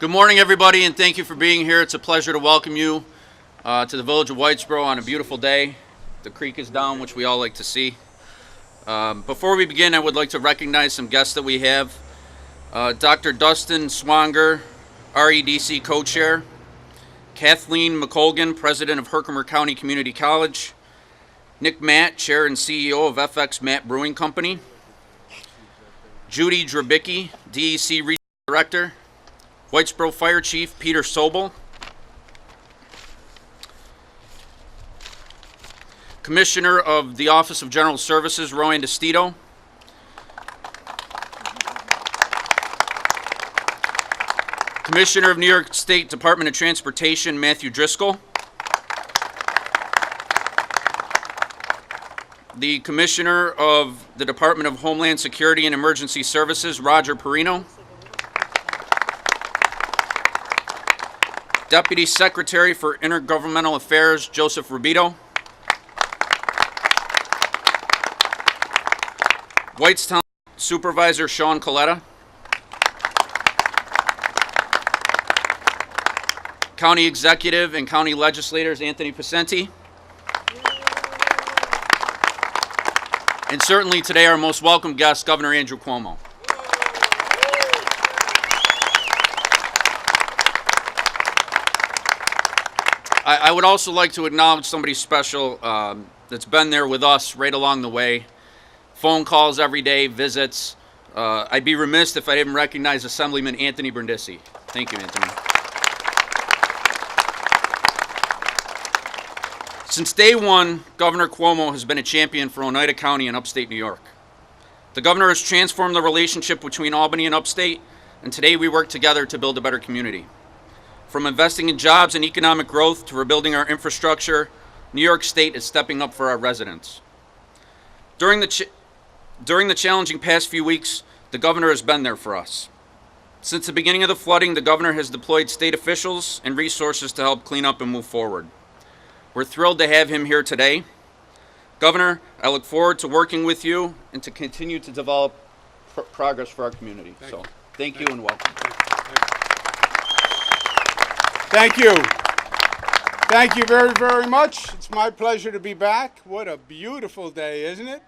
Good morning, everybody, and thank you for being here. It's a pleasure to welcome you to the village of Whitesboro on a beautiful day. The creek is down, which we all like to see. Before we begin, I would like to recognize some guests that we have. Dr. Dustin Swanger, REDC co-chair. Kathleen McColgan, president of Herkimer County Community College. Nick Matt, chair and CEO of FX Matt Brewing Company. Judy Drabicki, DEC regional director. Whitesboro Fire Chief Peter Sobel. Commissioner of the Office of General Services Rowan DeStito. Commissioner of New York State Department of Transportation Matthew Driscoll. The Commissioner of the Department of Homeland Security and Emergency Services Roger Perino. Deputy Secretary for Intergovernmental Affairs, Joseph Rubito. Whitestown Supervisor, Sean Coletta. County Executive and County Legislators, Anthony Pacenti. And certainly today our most welcome guest, Governor Andrew Cuomo. I would also like to acknowledge somebody special that's been there with us right along the way. Phone calls every day, visits. I'd be remiss if I didn't recognize Assemblyman Anthony Brindisi. Thank you, Anthony. Since day one, Governor Cuomo has been a champion for Oneida County in upstate New York. The governor has transformed the relationship between Albany and upstate, and today we work together to build a better community. From investing in jobs and economic growth to rebuilding our infrastructure, New York State is stepping up for our residents. During the challenging past few weeks, the governor has been there for us. Since the beginning of the flooding, the governor has deployed state officials and resources to help clean up and move forward. We're thrilled to have him here today. Governor, I look forward to working with you and to continue to develop progress for our community. Thank you and welcome. Thank you. Thank you very, very much. It's my pleasure to be back. What a beautiful day, isn't it?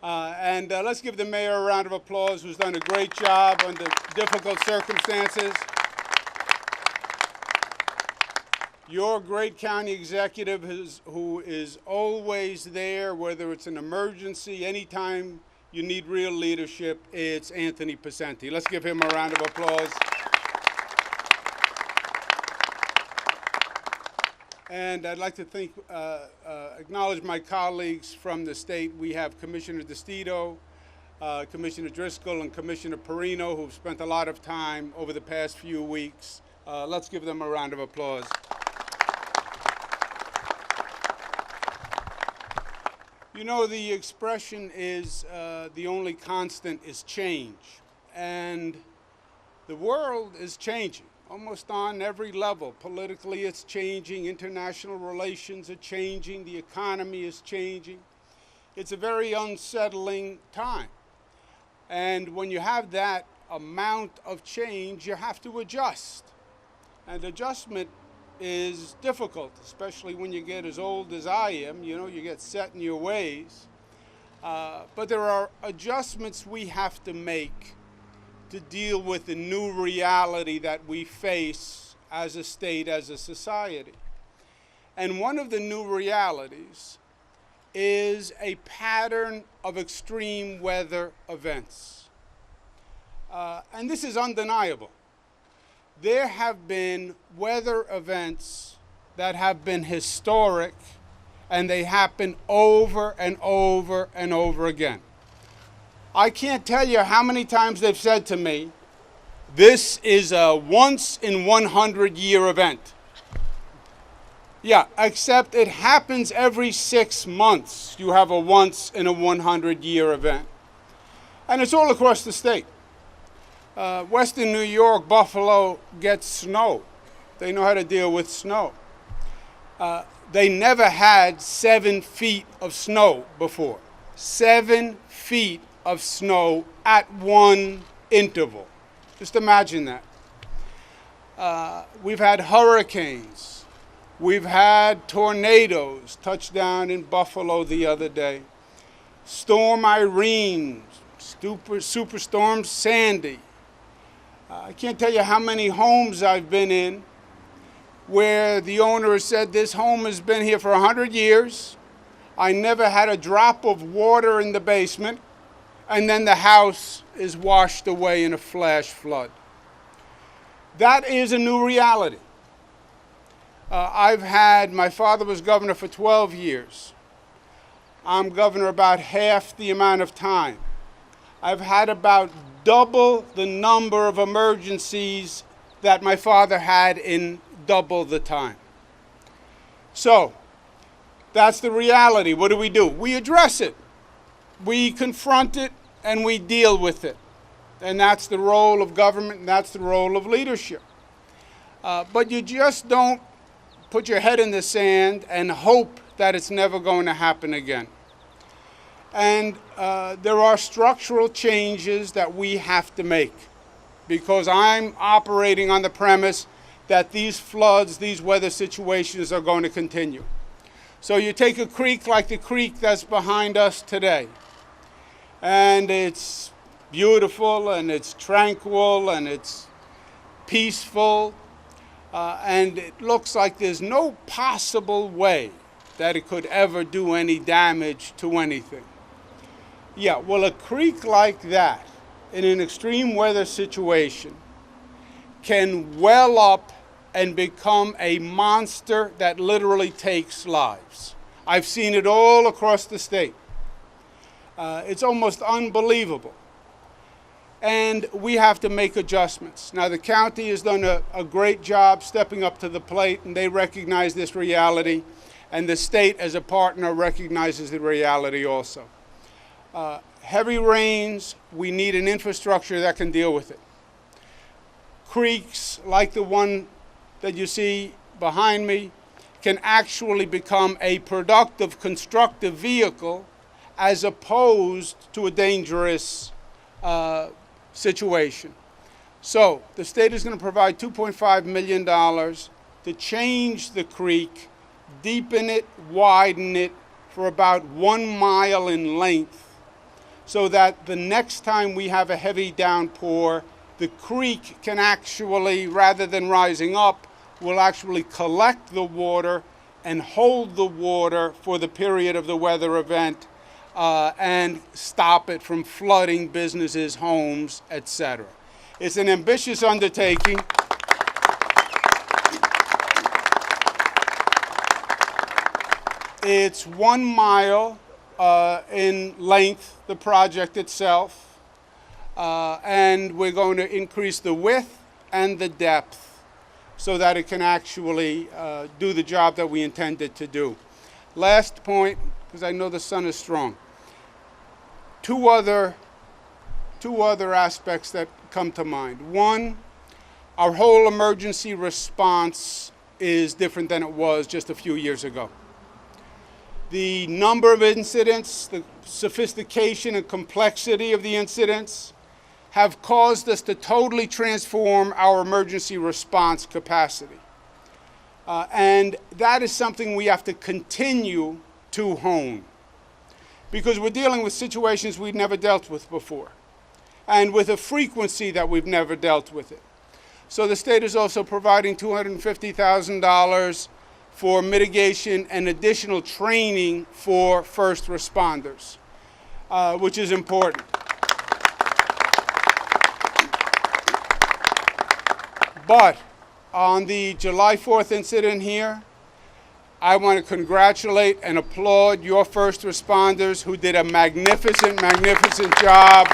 And let's give the mayor a round of applause, who's done a great job under difficult circumstances. Your great county executive who is always there, whether it's an emergency, anytime you need real leadership, it's Anthony Pacenti. Let's give him a round of applause. And I'd like to acknowledge my colleagues from the state. We have Commissioner DeStito, Commissioner Driscoll, and Commissioner Perino, who've spent a lot of time over the past few weeks. Let's give them a round of applause. You know, the expression is the only constant is change. And the world is changing. Almost on every level. Politically, it's changing. International relations are changing. The economy is changing. It's a very unsettling time. And when you have that amount of change, you have to adjust. And adjustment is difficult, especially when you get as old as I am. You know, you get set in your ways. But there are adjustments we have to make to deal with the new reality that we face as a state, as a society. And one of the new realities is a pattern of extreme weather events. And this is undeniable. There have been weather events that have been historic, and they happen over and over and over again. I can't tell you how many times they've said to me, this is a once in 100 year event. Yeah, except it happens every 6 months. You have a once in a 100 year event. And it's all across the state. Western New York, Buffalo gets snow. They know how to deal with snow. They never had 7 feet of snow before. 7 feet of snow at one interval. Just imagine that. We've had hurricanes. We've had tornadoes, touched down in Buffalo the other day. Storm Irene, Superstorm Sandy. I can't tell you how many homes I've been in where the owner has said, this home has been here for 100 years. I never had a drop of water in the basement, and then the house is washed away in a flash flood. That is a new reality. My father was governor for 12 years. I'm governor about half the amount of time. I've had about double the number of emergencies that my father had in double the time. So, that's the reality. What do? We address it. We confront it and we deal with it. And that's the role of government and that's the role of leadership. But you just don't put your head in the sand and hope that it's never going to happen again. And there are structural changes that we have to make because I'm operating on the premise that these floods, these weather situations are going to continue. So you take a creek like the creek that's behind us today, and it's beautiful and it's tranquil and it's peaceful, and it looks like there's no possible way that it could ever do any damage to anything. Yeah, well, a creek like that in an extreme weather situation can well up and become a monster that literally takes lives. I've seen it all across the state. It's almost unbelievable. And we have to make adjustments. Now, the county has done a great job stepping up to the plate, and they recognize this reality, and the state as a partner recognizes the reality also. Heavy rains, we need an infrastructure that can deal with it. Creeks like the one that you see behind me can actually become a productive, constructive vehicle as opposed to a dangerous situation. So the state is going to provide $2.5 million to change the creek, deepen it, widen it for about 1 mile in length, so that the next time we have a heavy downpour, the creek can actually, rather than rising up, will actually collect the water and hold the water for the period of the weather event and stop it from flooding businesses, homes, etc. It's an ambitious undertaking. It's 1 mile in length, the project itself, and we're going to increase the width and the depth so that it can actually do the job that we intended to do. Last point, because I know the sun is strong. Two other aspects that come to mind. One, our whole emergency response is different than it was just a few years ago. The number of incidents, the sophistication and complexity of the incidents have caused us to totally transform our emergency response capacity. And that is something we have to continue to hone, because we're dealing with situations we've never dealt with before and with a frequency that we've never dealt with it. So the state is also providing $250,000 for mitigation and additional training for first responders, which is important. But on the July 4th incident here, I want to congratulate and applaud your first responders who did a magnificent, magnificent job.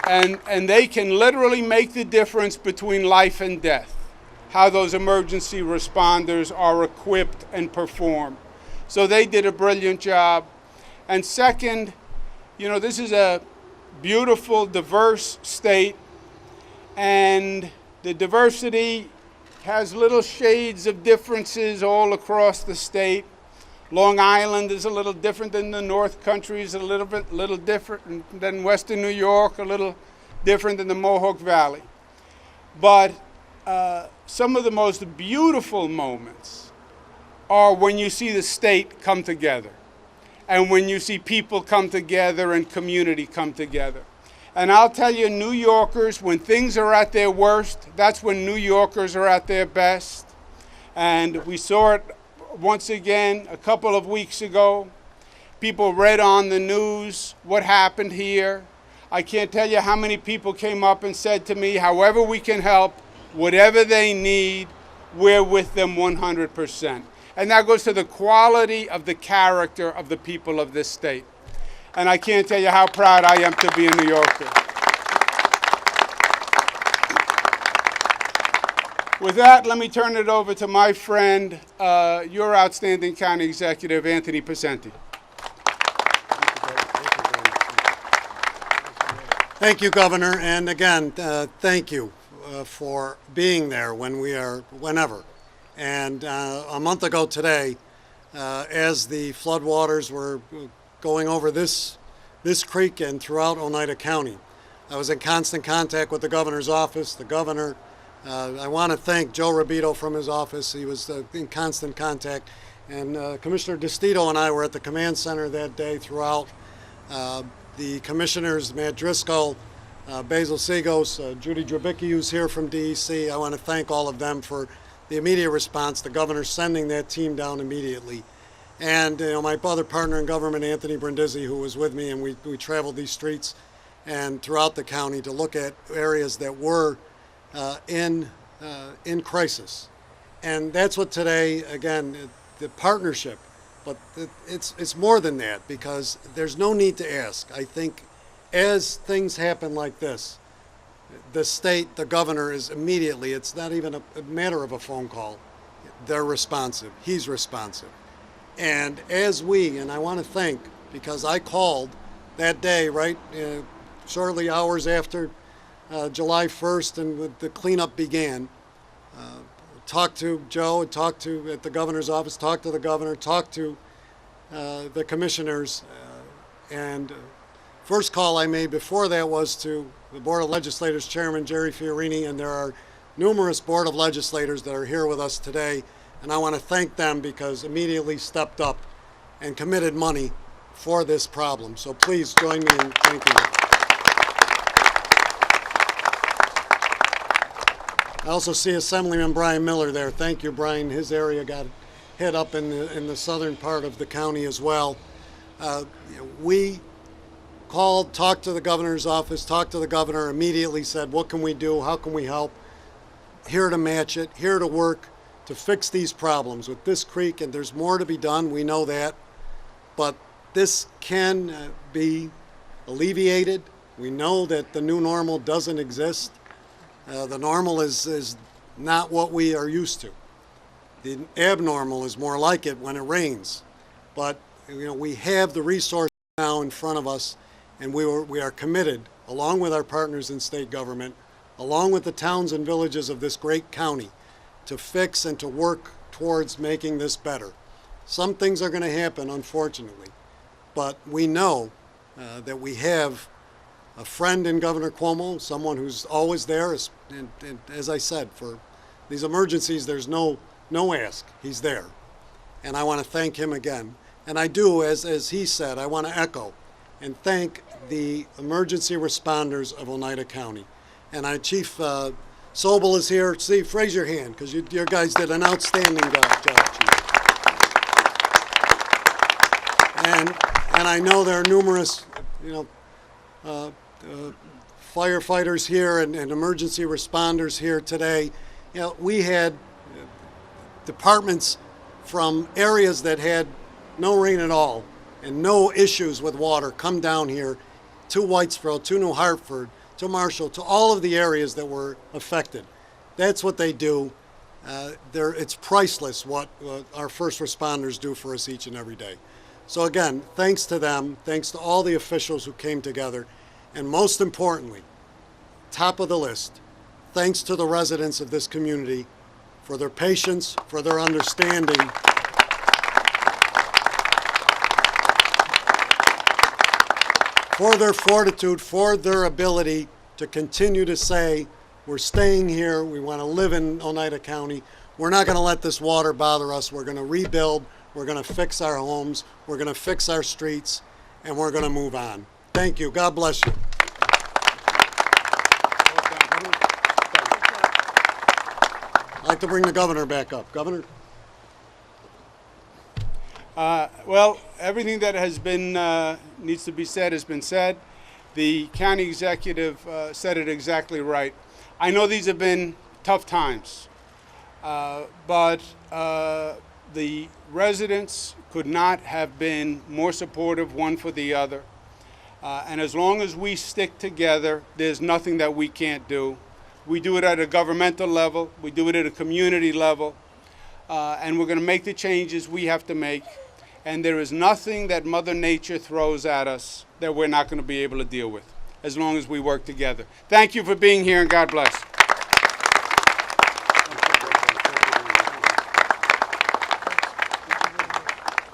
And they can literally make the difference between life and death, how those emergency responders are equipped and perform. So they did a brilliant job. And second, you know, this is a beautiful, diverse state, and the diversity has little shades of differences all across the state, Long Island is a little different than the North Country, is a little different than Western New York, a little different than the Mohawk Valley. But some of the most beautiful moments are when you see the state come together and when you see people come together and community come together. And I'll tell you, New Yorkers, when things are at their worst, that's when New Yorkers are at their best. And we saw it once again a couple of weeks ago. People read on the news what happened here. I can't tell you how many people came up and said to me, however we can help, whatever they need, we're with them 100%. And that goes to the quality of the character of the people of this state. And I can't tell you how proud I am to be a New Yorker. With that, let me turn it over to my friend, your outstanding county executive, Anthony Pacenti. Thank you, Governor, and again, thank you for being there whenever. And a month ago today, as the floodwaters were going over this creek and throughout Oneida County, I was in constant contact with the governor's office, the governor. I want to thank Joe Rabito from his office. He was in constant contact. And Commissioner DeStito and I were at the command center that day throughout. The commissioners, Matt Driscoll, Basil Sigos, Judy Drabicki, who's here from DEC. I want to thank all of them for the immediate response, the governor sending that team down immediately. And my other partner in government, Anthony Brindisi, who was with me, and we traveled these streets and throughout the county to look at areas that were in crisis. And that's what today, again, the partnership, but it's more than that, because there's no need to ask. I think as things happen like this, the state, the governor is immediately, it's not even a matter of a phone call. They're responsive. He's responsive. And and I want to thank, because I called that day, right, shortly hours after July 1st and the cleanup began, talked to Joe, and talked to at the governor's office, talked to the governor, talked to the commissioners, and first call I made before that was to the Board of Legislators Chairman Jerry Fiorini, and there are numerous Board of Legislators that are here with us today, and I want to thank them because immediately stepped up and committed money for this problem. So please join me in thanking them. I also see Assemblyman Brian Miller there. Thank you, Brian. His area got hit up in the southern part of the county as well. We called, talked to the governor's office, talked to the governor, immediately said, what can we do? How can we help? Here to match it, here to work to fix these problems with this creek, and there's more to be done, we know that, but this can be alleviated. We know that the new normal doesn't exist. The normal is not what we are used to. The abnormal is more like it when it rains. But we have the resources now in front of us, and we are committed, along with our partners in state government, along with the towns and villages of this great county, to fix and to work towards making this better. Some things are going to happen, unfortunately, but we know that we have a friend in Governor Cuomo, someone who's always there, and as I said, for these emergencies, there's no ask. He's there. And I want to thank him again. And I do, as he said, I want to echo and thank the emergency responders of Oneida County. And Chief Sobel is here. Steve, raise your hand, because your guys did an outstanding job, Chief. And I know there are numerous, firefighters here and emergency responders here today. We had departments from areas that had no rain at all and no issues with water come down here to Whitesboro, to New Hartford, to Marshall, to all of the areas that were affected. That's what they do. It's priceless what our first responders do for us each and every day. So again, thanks to them, thanks to all the officials who came together, and most importantly, top of the list, thanks to the residents of this community for their patience, for their understanding, for their fortitude, for their ability to continue to say, we're staying here, we want to live in Oneida County, we're not going to let this water bother us, we're going to rebuild, we're going to fix our homes, we're going to fix our streets, and we're going to move on. Thank you. God bless you. I'd like to bring the governor back up. Governor? Well, everything that has been needs to be said has been said. The county executive said it exactly right. I know these have been tough times, but the residents could not have been more supportive one for the other. And as long as we stick together, there's nothing that we can't do. We do it at a governmental level, we do it at a community level, and we're going to make the changes we have to make. And there is nothing that Mother Nature throws at us that we're not going to be able to deal with, as long as we work together. Thank you for being here, and God bless.